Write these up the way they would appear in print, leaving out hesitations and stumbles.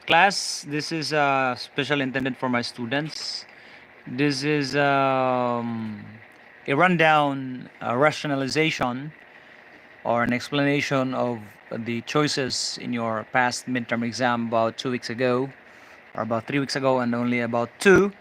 Class, this is special intended for my students. This is a rundown, rationalization, or an explanation of the choices in your past midterm exam about 2 weeks ago, or about 3 weeks ago, and only about two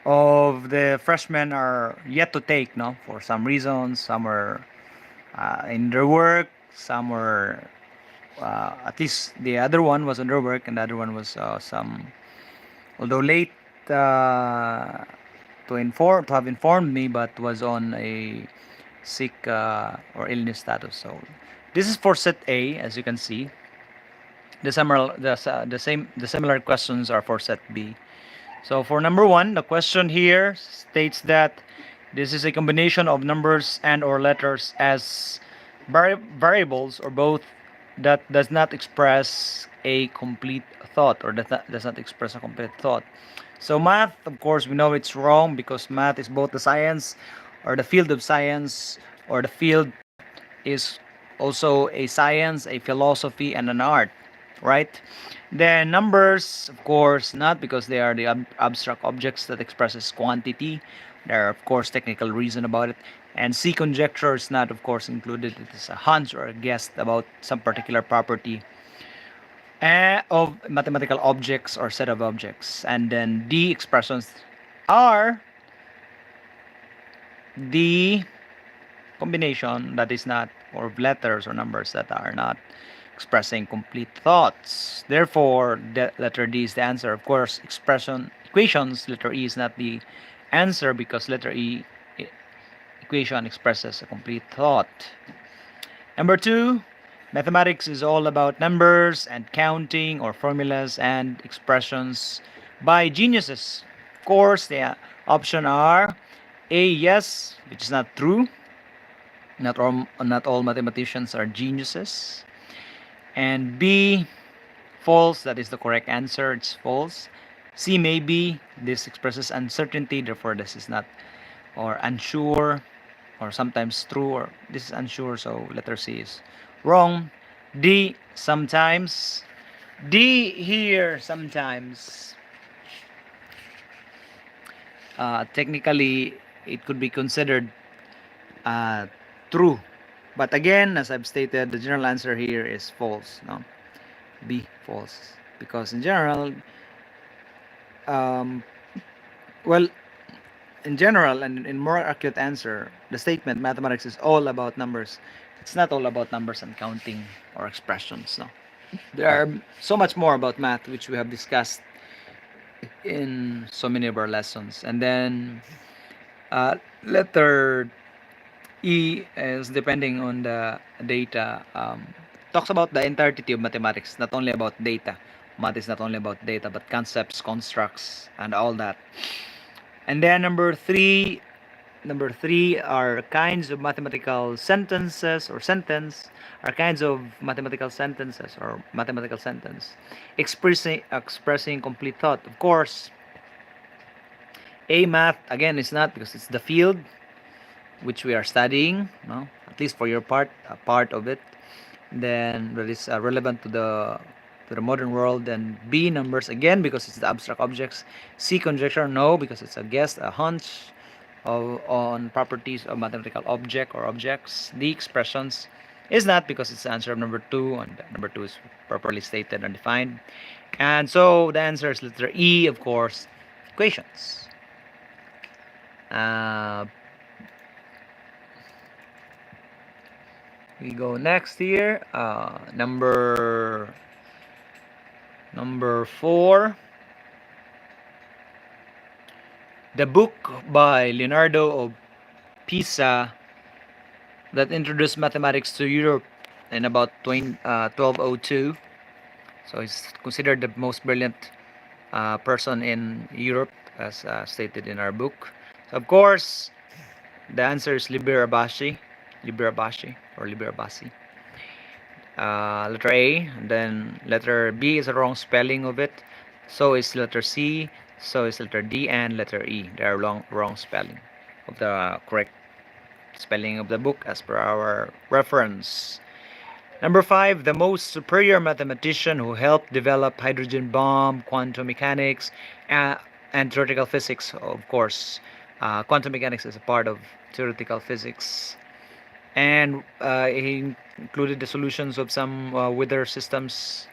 of the freshmen are yet to take. No, for some reasons, some were in their work, some were at least the other one was on their work, and the other one was some, although late uh, to have informed me, but was on a sick or illness status. So this is for set A, as you can see. The similar questions are for set B. So for number one, the question here states that this is a combination of numbers and or letters as variables or both that does not express a complete thought, or does not express a complete thought. So math, of course, we know it's wrong because math is both the science or the field of science, or the field is also a science, a philosophy, and an art, right? Then numbers, of course, not, because they are the abstract objects that expresses quantity. There are, of course, technical reason about it. And C, conjecture, is not, of course, included. It is a hunch or a guess about some particular property of mathematical objects or set of objects. And then D, expressions, are the combination that is not, or letters or numbers that are not expressing complete thoughts. Therefore, the letter D is the answer. Of course, equations, letter E is not the answer because letter E, equation, expresses a complete thought. Number two, mathematics is all about numbers and counting or formulas and expressions by geniuses. Of course, the option are A, yes, which is not true. Not all mathematicians are geniuses. And B, false, that is the correct answer, it's false. C, maybe, this expresses uncertainty, therefore this is not, or unsure, or sometimes true, or this is unsure, so letter C is wrong. D, sometimes. D here, sometimes. Technically, it could be considered true. But again, as I've stated, the general answer here is false. No, B, false. Because in general, um, well, in general, and in more accurate answer, the statement mathematics is all about numbers. It's not all about numbers and counting or expressions. No, there are so much more about math which we have discussed in so many of our lessons. And then letter E is depending on the data. Talks about the entirety of mathematics, not only about data. Math is not only about data, but concepts, constructs, and all that. And then number three are kinds of mathematical sentences, or sentence are kinds of mathematical sentences or mathematical sentence expressing complete thought. Of course, A, math, again, is not, because it's the field which we are studying, no, at least for your part, a part of it, then that is relevant to the modern world. And B, numbers, again, because it's the abstract objects. C, conjecture, no, because it's a guess, a hunch on properties of mathematical object or objects. D, expressions, is not, because it's the answer of number 2, and number 2 is properly stated and defined. And so the answer is letter E, of course, equations. We go next here. Number 4. The book by Leonardo of Pisa that introduced mathematics to Europe in about 1202. So he's considered the most brilliant person in Europe, as stated in our book. So of course, the answer is Liber Abaci, or Liber Abasi. Letter A, and then letter B is a wrong spelling of it. So is letter C, so is letter D, and letter E. They are wrong spelling of the correct spelling of the book as per our reference. Number 5, the most superior mathematician who helped develop hydrogen bomb, quantum mechanics, uh, and theoretical physics, of course. Quantum mechanics is a part of theoretical physics. And he included the solutions of some weather systems,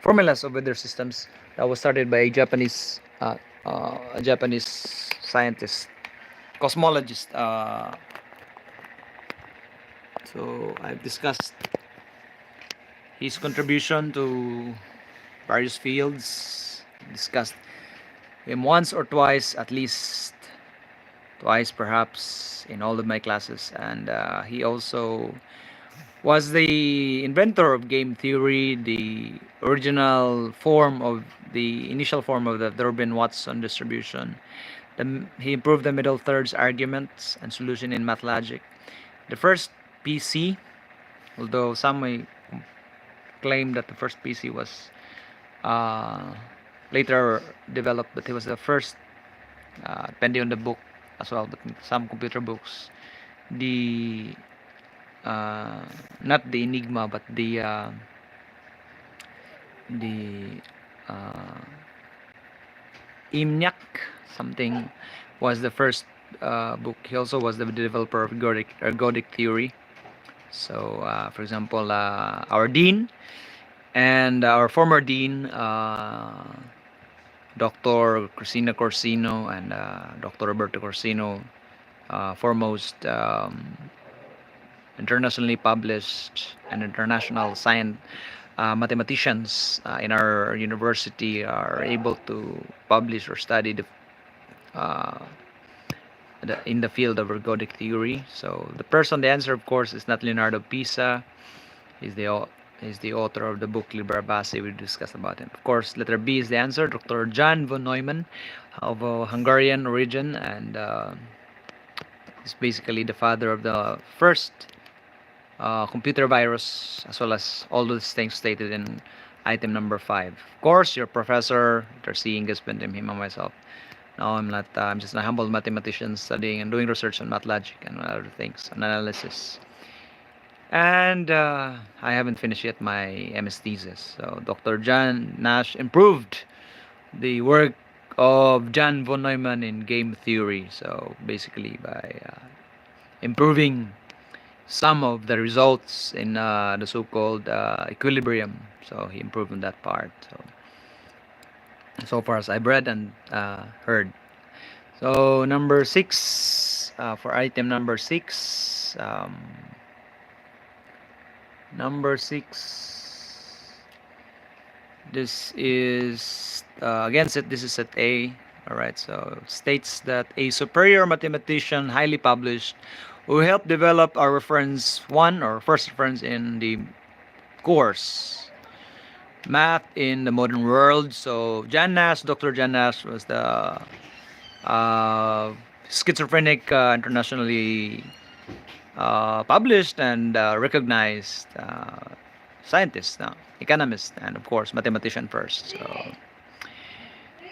formulas of weather systems that was started by a Japanese scientist, cosmologist. So I've discussed his contribution to various fields, discussed him once or twice, at least twice perhaps, in all of my classes. And he also was the inventor of game theory, the original form of the initial form of the Durbin-Watson distribution. He improved the middle thirds arguments and solution in math logic. The first PC, although some may claim that the first PC was uh, later developed, but he was the first, depending on the book as well, but in some computer books, the uh, not the Enigma, but the uh, EMNIAC something was the first book. He also was the developer of ergodic theory. So, for example, our dean and our former dean, Dr. Cristina Corsino and Dr. Roberto Corsino, foremost internationally published and international science mathematicians in our university, are able to publish or study uh, in the field of ergodic theory. So the answer, of course, is not Leonardo Pisa. He's the author of the book Liber Abaci. We discussed about him. Of course, letter B is the answer. Dr. Jan von Neumann, of Hungarian origin, and is basically the father of the first computer virus, as well as all those things stated in item number 5. Of course, your professor, Dr. C. Ingespen, him and myself. No, I'm not. I'm just a humble mathematician studying and doing research on math logic and other things, on analysis. And I haven't finished yet my MS thesis. So Dr. John Nash improved the work of Jan von Neumann in game theory. So basically, by improving some of the results in the so-called equilibrium. So he improved on that part. So far as I've read and heard. So number 6, for item number 6. Number 6. This is again this is set A. All right. So states that a superior mathematician, highly published, who helped develop our reference one or first reference in the course Math in the Modern World. So Dr. Jan Nash was the schizophrenic, internationally published and recognized scientist now, economist, and of course mathematician first. So,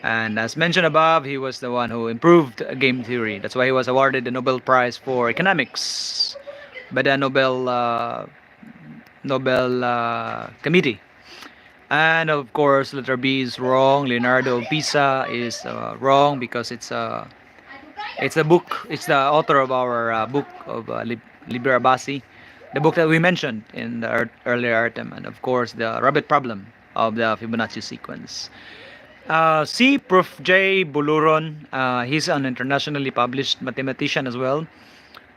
and as mentioned above, he was the one who improved game theory. That's why he was awarded the Nobel Prize for economics by the Nobel Committee. And of course, letter B is wrong. Leonardo Pisa is wrong because it's a book. It's the author of our book of Liber Abaci, the book that we mentioned in the earlier item, and of course the rabbit problem of the Fibonacci sequence. C. Prof. J. Buluron. He's an internationally published mathematician as well,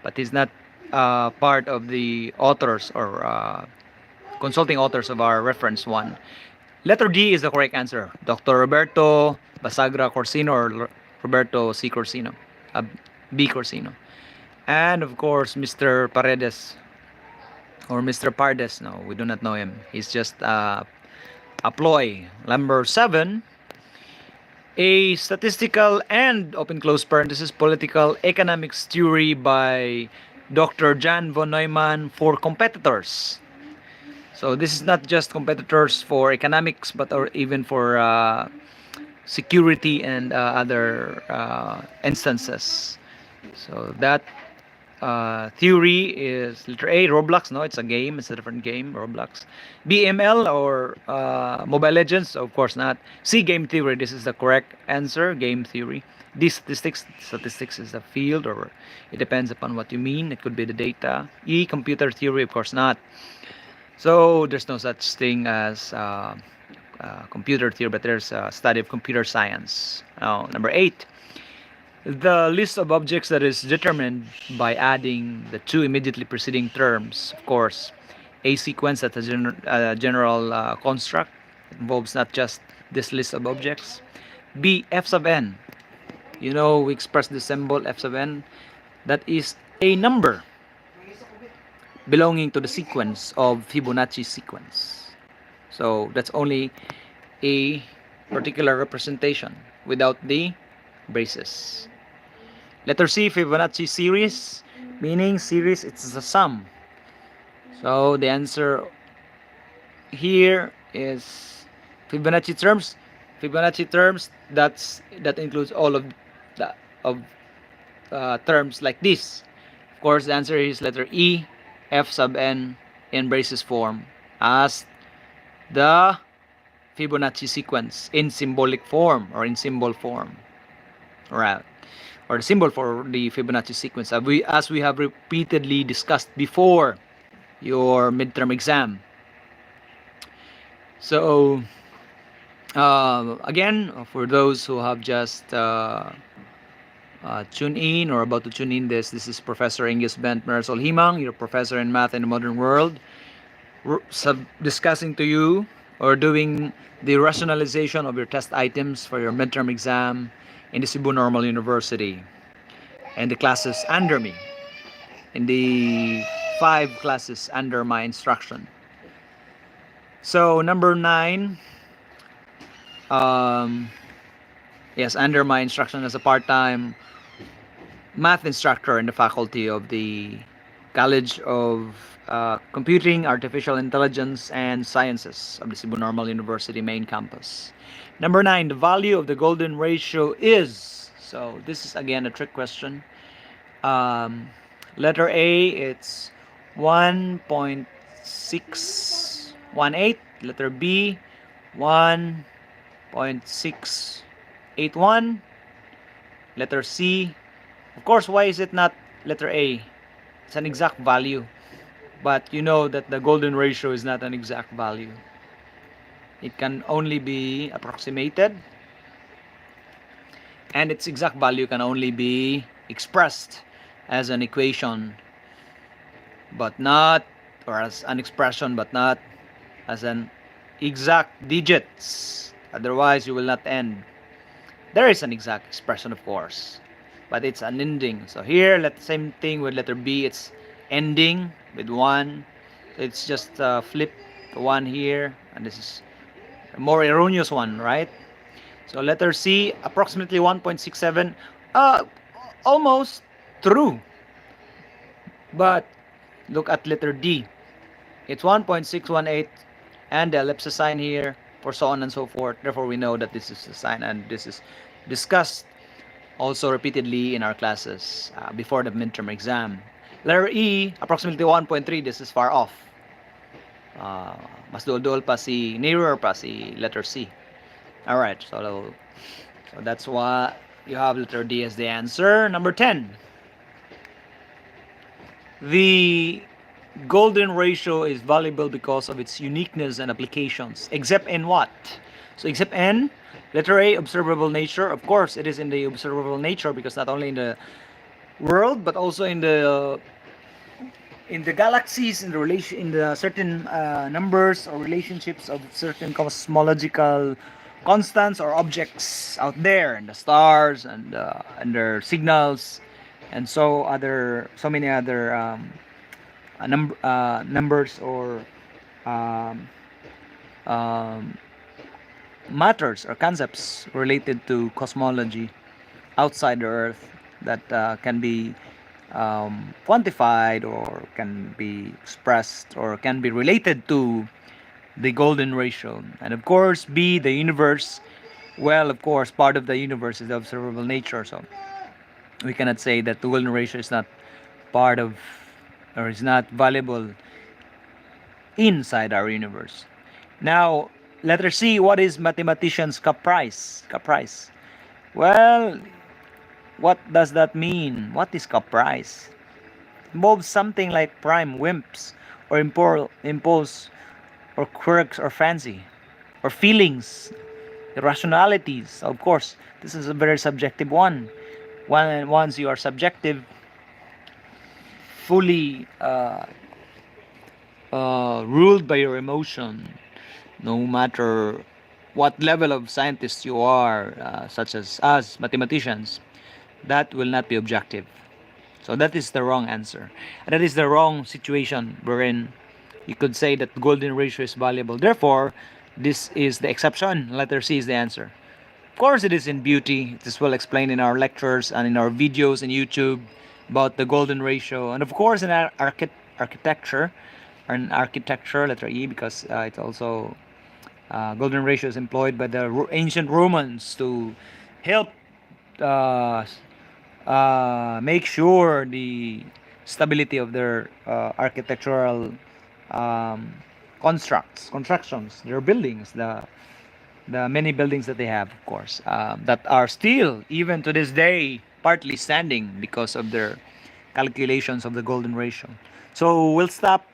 but he's not part of the authors or consulting authors of our reference one. Letter D is the correct answer. Dr. Roberto Basagra Corsino or Roberto C. Corsino. B. Corsino. And of course, Mr. Paredes or Mr. Pardes. No, we do not know him. He's just a ploy. Number 7. A statistical and open close parenthesis political economics theory by Dr. Jan von Neumann for competitors. So this is not just competitors for economics, but or even for security and other instances. So that theory is letter A, Roblox. No, it's a game. It's a different game, Roblox. B, ML or Mobile Legends. Of course not. C, game theory. This is the correct answer. Game theory. D, statistics. Statistics is the field, or it depends upon what you mean. It could be the data. E, computer theory. Of course not. So there's no such thing as computer theory, but there's a study of computer science. Now, number 8. The list of objects that is determined by adding the two immediately preceding terms. Of course, a sequence that's a general construct. It involves not just this list of objects. B, f sub n. You know, we express the symbol f sub n. That is a number belonging to the sequence of Fibonacci sequence. So that's only a particular representation without the braces. Letter C, Fibonacci series, meaning series, it's the sum. So the answer here is Fibonacci terms. Fibonacci terms, that includes all of the terms like this. Of course, the answer is letter E, f sub n in braces form as the Fibonacci sequence in symbolic form or in symbol form. Right. Or the symbol for the Fibonacci sequence, as we have repeatedly discussed before your midterm exam. So again, for those who have just tuned in or about to tune in, this is Professor Engus Bent Himang, your professor in math in the modern world, discussing to you or doing the rationalization of your test items for your midterm exam in the Cebu Normal University and the classes under me, in the 5 classes under my instruction. So number 9, yes, under my instruction as a part-time math instructor in the faculty of the College of Computing, Artificial Intelligence, and Sciences of the Cebu Normal University main campus. Number 9, the value of the golden ratio is. So this is again a trick question. Letter A, it's 1.618. Letter B, 1.681. Letter C, of course, why is it not letter A? It's an exact value. But you know that the golden ratio is not an exact value. It can only be approximated, and its exact value can only be expressed as an equation, but not, or as an expression, but not as an exact digits. Otherwise, you will not end. There is an exact expression, of course, but it's an ending. So here, same thing with letter B. It's ending with 1. So it's just flip the 1 here, and this is a more erroneous one, right? So letter C, approximately 1.67. Almost true. But look at letter D. It's 1.618, and the ellipsis sign here, for so on and so forth. Therefore, we know that this is the sign, and this is discussed also repeatedly in our classes before the midterm exam. Letter E, approximately 1.3. This is far off. Mas duol-duol pa si, nearer pa si letter C. Alright, so that's why you have letter D as the answer. Number 10. The golden ratio is valuable because of its uniqueness and applications. Except in what? So except in letter A, observable nature. Of course, it is in the observable nature because not only in the world but also in the galaxies, in the certain numbers or relationships of certain cosmological constants or objects out there, and the stars and their signals, and so many other numbers or matters or concepts related to cosmology outside the Earth that can be quantified or can be expressed or can be related to the golden ratio. And of course, B, the universe. Well, of course, part of the universe is the observable nature, so we cannot say that the golden ratio is not part of, or is not valuable inside our universe. Now, letter C, what is mathematician's caprice? Caprice. Well, what does that mean? What is caprice? Involves something like prime whims or impulse or quirks or fancy or feelings, irrationalities. Of course, this is a very subjective one. Once you are subjective, fully ruled by your emotion, no matter what level of scientist you are, such as us, mathematicians, that will not be objective. So that is the wrong answer. And that is the wrong situation wherein you could say that the golden ratio is valuable. Therefore, this is the exception. Letter C is the answer. Of course, it is in beauty. It is well explained in our lectures and in our videos in YouTube about the golden ratio. And of course, in our architecture, letter E, because it's also golden ratio is employed by the ancient Romans to help uh, make sure the stability of their architectural um, constructions, their buildings, the many buildings that they have, of course, that are still, even to this day, partly standing because of their calculations of the golden ratio. So we'll stop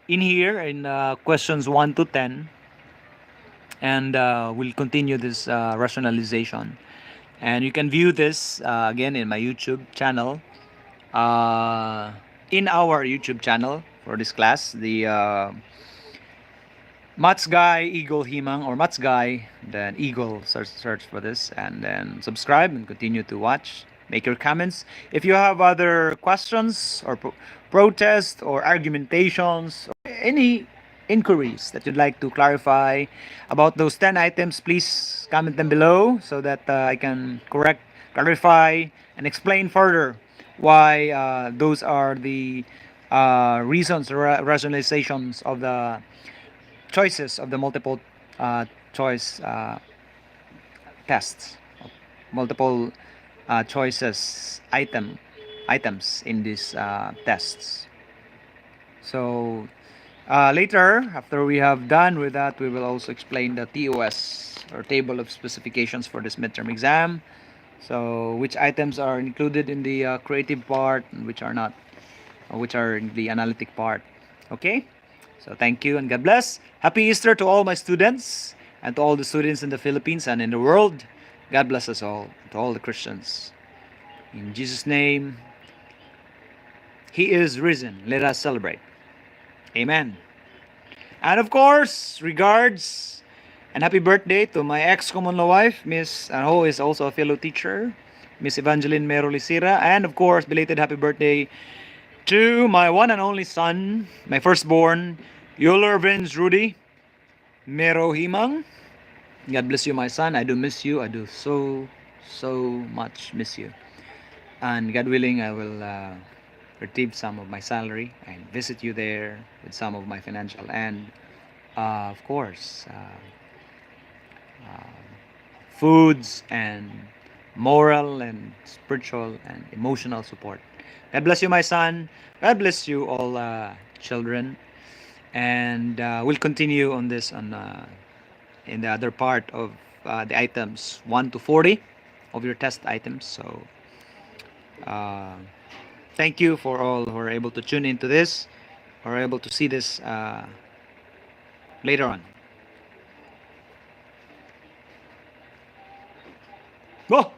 in here in questions 1 to 10, and we'll continue this rationalization. And you can view this again in my YouTube channel. In our YouTube channel for this class, the mathsguy EAGLEHIMANG, or mathsguy, then Eagle, search for this, and then subscribe and continue to watch. Make your comments. If you have other questions or protests or argumentations or any inquiries that you'd like to clarify about those 10 items, please comment them below so that I can correct, clarify, and explain further why those are the reasons or rationalizations of the choices of the multiple choice tests, multiple choices items in these tests. So later, after we have done with that, we will also explain the TOS, or table of specifications, for this midterm exam. So which items are included in the creative part and which are not, or which are in the analytic part. Okay, so thank you and God bless. Happy Easter to all my students and to all the students in the Philippines and in the world. God bless us all, to all the Christians. In Jesus' name, He is risen. Let us celebrate. Amen. And of course, regards and happy birthday to my ex-common law wife, Miss, who is also a fellow teacher, Miss Evangeline Mero Lisira. And of course, belated happy birthday to my one and only son, my firstborn, Euler Vince Rudy Mero Himang. God bless you, my son. I do miss you. I do so much miss you. And God willing, I will retrieve some of my salary and visit you there with some of my financial and, of course, foods and moral and spiritual and emotional support. God bless you, my son. God bless you, all children. And we'll continue on this in the other part of the items 1 to 40 of your test items. So thank you for all who are able to tune into this, or able to see this later on. Go!